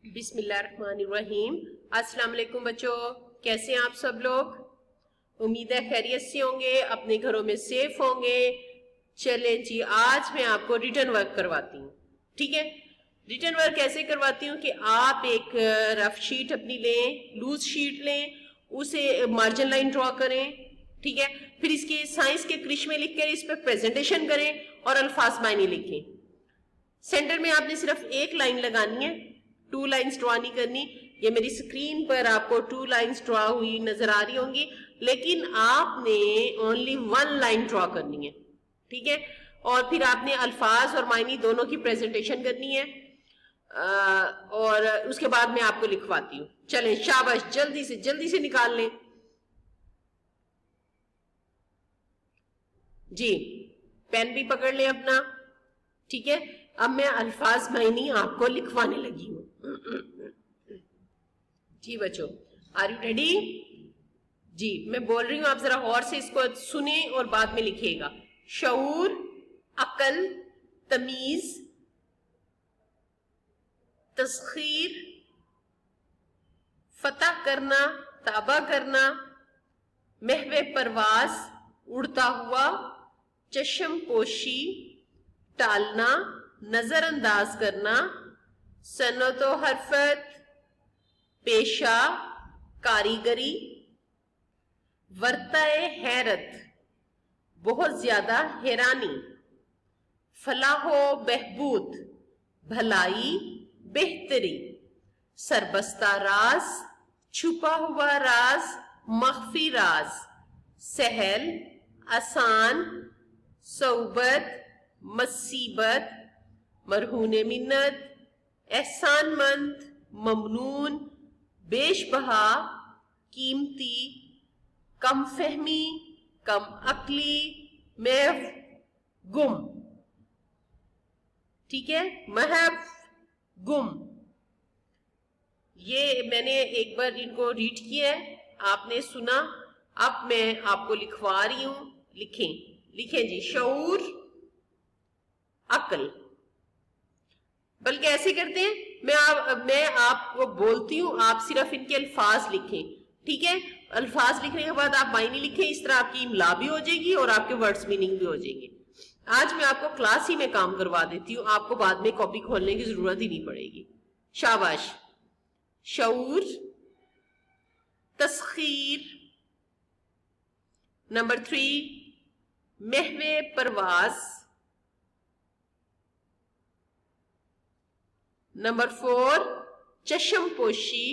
بسم اللہ الرحمن الرحیم۔ السلام علیکم بچوں، کیسے ہیں آپ سب لوگ؟ امید ہے خیریت سے ہوں گے، اپنے گھروں میں سیف ہوں گے۔ چلیں جی، آج میں آپ کو ریٹن ورک کرواتی ہوں، ٹھیک ہے؟ ریٹن ورک ایسے کرواتی ہوں کہ آپ ایک رف شیٹ اپنی لیں، لوز شیٹ لیں، اسے مارجن لائن ڈرا کریں، ٹھیک ہے؟ پھر اس کے سائنس کے کرشمے لکھ کر اس پہ پریزنٹیشن کریں اور الفاظ معنی لکھیں۔ سینٹر میں آپ نے صرف ایک لائن لگانی ہے، 2 لائنز ڈرا نہیں کرنی۔ یہ میری سکرین پر آپ کو 2 لائنز ڈرا ہوئی نظر آ رہی ہوں گی، لیکن آپ نے اونلی 1 لائن ڈرا کرنی ہے، ٹھیک ہے؟ اور پھر آپ نے الفاظ اور معنی دونوں کی پریزنٹیشن کرنی ہے، اور اس کے بعد میں آپ کو لکھواتی ہوں۔ چلیں شاباش، جلدی سے نکال لیں جی، پین بھی پکڑ لیں اپنا، ٹھیک ہے؟ اب میں الفاظ معنی آپ کو لکھوانے لگی ہوں۔ جی بچوں، آر یو ریڈی؟ جی میں بول رہی ہوں، آپ ذرا غور سے اس کو سنیں اور بعد میں لکھیے گا۔ شعور، عقل، تمیز، تسخیر، فتح کرنا، تابع کرنا، محو پرواز، اڑتا ہوا، چشم پوشی، ٹالنا، نظر انداز کرنا، صنعت و حرفت، پیشہ، کاریگری، ورطۂ حیرت، بہت زیادہ حیرانی، فلاح و بہبود، بھلائی، بہتری، سربستہ راز، چھپا ہوا راز، مخفی راز، سہل، آسان، صعوبت، مصیبت، مرہون منت، احسان مند، ممنون، بیش بہا، قیمتی، کم فہمی، کم عقلی، محو، گم، ٹھیک ہے؟ محو، گم۔ یہ میں نے ایک بار ان کو ریڈ کیا ہے، آپ نے سنا، اب میں آپ کو لکھوا رہی ہوں، لکھیں جی۔ شعور، عقل، بلکہ ایسے کرتے ہیں، میں آپ کو بولتی ہوں، آپ صرف ان کے الفاظ لکھیں، ٹھیک ہے؟ الفاظ لکھنے کے بعد آپ معنی لکھیں، اس طرح آپ کی املا بھی ہو جائے گی اور آپ کے ورڈز میننگ بھی ہو جائیں گے۔ آج میں آپ کو کلاس ہی میں کام کروا دیتی ہوں، آپ کو بعد میں کاپی کھولنے کی ضرورت ہی نہیں پڑے گی۔ شاباش۔ شعور، تسخیر، نمبر 3 محو پرواز، نمبر 4 چشم پوشی،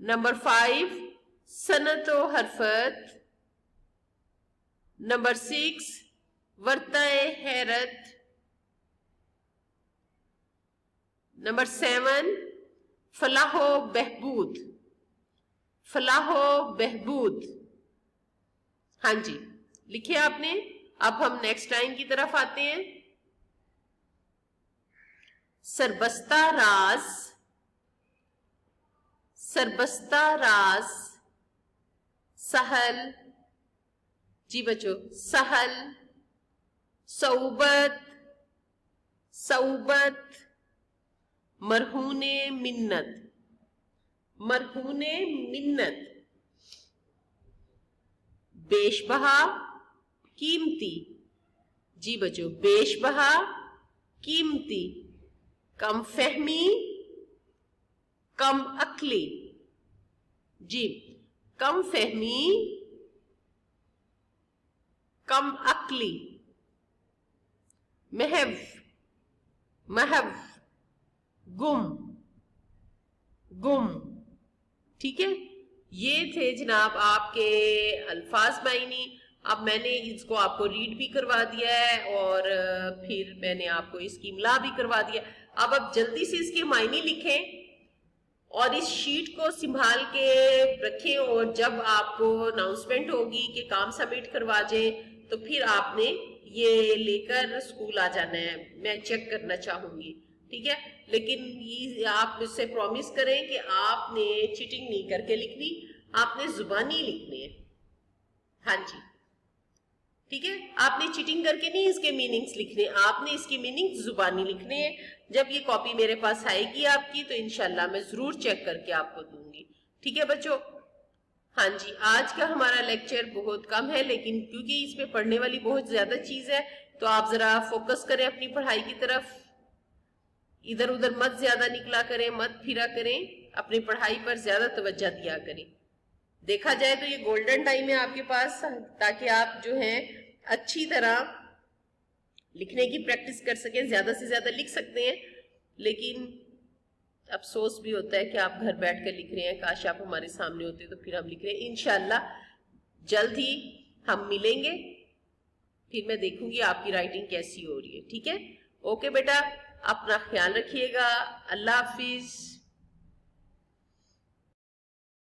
نمبر 5 صنعت و حرفت، نمبر 6 ورطۂ حیرت، نمبر 7 فلاح و بہبود، فلاح و بہبود۔ ہاں جی، لکھے آپ نے؟ اب ہم نیکسٹ لائن کی طرف آتے ہیں۔ سربستہ راز، سربستہ راز، سہل، جی بچوں، سہل، صعوبت، صعوبت، مرہون منت، مرہون منت، بیش بہا، قیمتی، جی بچوں، بیش بہا، قیمتی، کم فہمی، کم عقلی، جی، کم فہمی، کم عقلی، محو، محو، گم، گم، ٹھیک ہے؟ یہ تھے جناب آپ کے الفاظ معنی۔ اب میں نے اس کو آپ کو ریڈ بھی کروا دیا ہے اور پھر میں نے آپ کو اس کی املا بھی کروا دیا۔ اب آپ جلدی سے اس کے معنی لکھیں اور اس شیٹ کو سنبھال کے رکھیں، اور جب آپ کو اناؤنسمنٹ ہوگی کہ کام سبمٹ کروا جائیں تو پھر آپ نے یہ لے کر اسکول آ جانا ہے، میں چیک کرنا چاہوں گی، ٹھیک ہے؟ لیکن یہ آپ مجھ سے پرومس کریں کہ آپ نے چیٹنگ نہیں کر کے لکھنی، آپ نے زبانی لکھنی ہے۔ ہاں جی، ٹھیک ہے. آپ نے چیٹنگ کر کے نہیں اس کے میننگز لکھنے, آپ نے اس کی میننگ زبانی لکھنے ہیں. جب یہ کاپی میرے پاس آئے گی آپ کی تو انشاءاللہ میں ضرور چیک کر کے آپ کو دوں گی. ٹھیک ہے بچوں. ہاں جی, آج کا ہمارا لیکچر بہت کم ہے, لیکن کیونکہ اس میں پڑھنے والی بہت زیادہ چیز ہے تو آپ ذرا فوکس کریں اپنی پڑھائی کی طرف, ادھر ادھر مت زیادہ نکلا کریں, مت پھرا کریں, اپنی پڑھائی پر زیادہ توجہ دیا کریں. دیکھا جائے تو یہ گولڈن ٹائم ہے آپ کے پاس, تاکہ آپ جو ہیں اچھی طرح لکھنے کی پریکٹس کر سکیں, زیادہ سے زیادہ لکھ سکتے ہیں. لیکن افسوس بھی ہوتا ہے کہ آپ گھر بیٹھ کر لکھ رہے ہیں, کاش آپ ہمارے سامنے ہوتے تو پھر ہم لکھ رہے ہیں. انشاءاللہ جلد ہی ہم ملیں گے, پھر میں دیکھوں گی آپ کی رائٹنگ کیسی ہو رہی ہے. ٹھیک ہے, اوکے بیٹا, اپنا خیال رکھیے گا. اللہ حافظ.